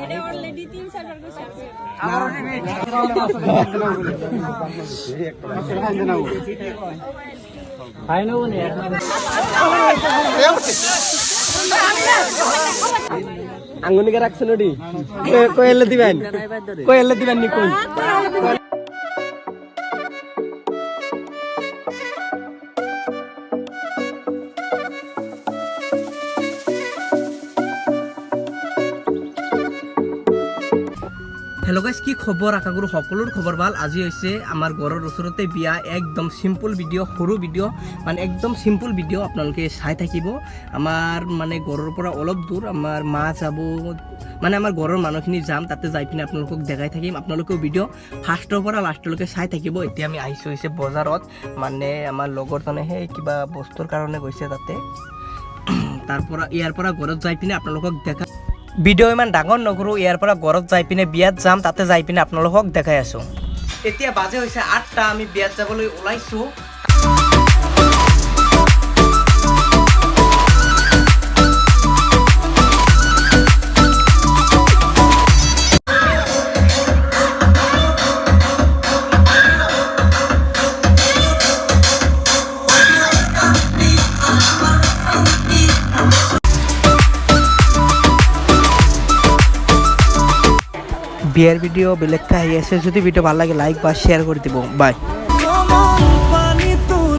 এটা অলৰেডি 3-4 বাৰ কইছে আঙ্গুনিকে ৰাখছেন ওটি কয়েলে দিবেন নি কই হেল্ল' গাইজ কি খবৰ আশা কৰোঁ সকলোৰ খবৰ ভাল আজি হৈছে আমাৰ ঘৰৰ ওচৰতে বিয়া একদম চিম্পল ভিডিঅ' সৰু ভিডিঅ' মানে একদম চিম্পল ভিডিঅ' আপোনালোকে চাই থাকিব আমাৰ মানে ঘৰৰ পৰা অলপ দূৰ আমাৰ মা যাব মানে আমাৰ ঘৰৰ মানুহখিনি যাম তাতে যাই পিনে আপোনালোকক দেখাই থাকিম আপোনালোকেও ভিডিঅ' ফাৰ্ষ্টৰ পৰা লাষ্টলৈকে চাই থাকিব এতিয়া আমি আহিছোঁ হৈছে বজাৰত মানে আমাৰ লগৰজনে সেই কিবা বস্তুৰ কাৰণে গৈছে তাতে তাৰপৰা ইয়াৰ পৰা ঘৰত যাই পিনে আপোনালোকক দেখা ভিডিঅ' ইমান ডাঙৰ নকৰোঁ ইয়াৰ পৰা ঘৰত যাই পিনে বিয়াত যাম তাতে যাই পিনে আপোনালোকক দেখাই আছোঁ এতিয়া বাজে হৈছে 8টা আমি বিয়াত যাবলৈ ওলাইছোঁ বিয়ার ভিডিও বেলেগকৈ আহি আছে যদি ভিডিও ভাল লাগে লাইক বা শ্বেয়াৰ কৰি দিব বাই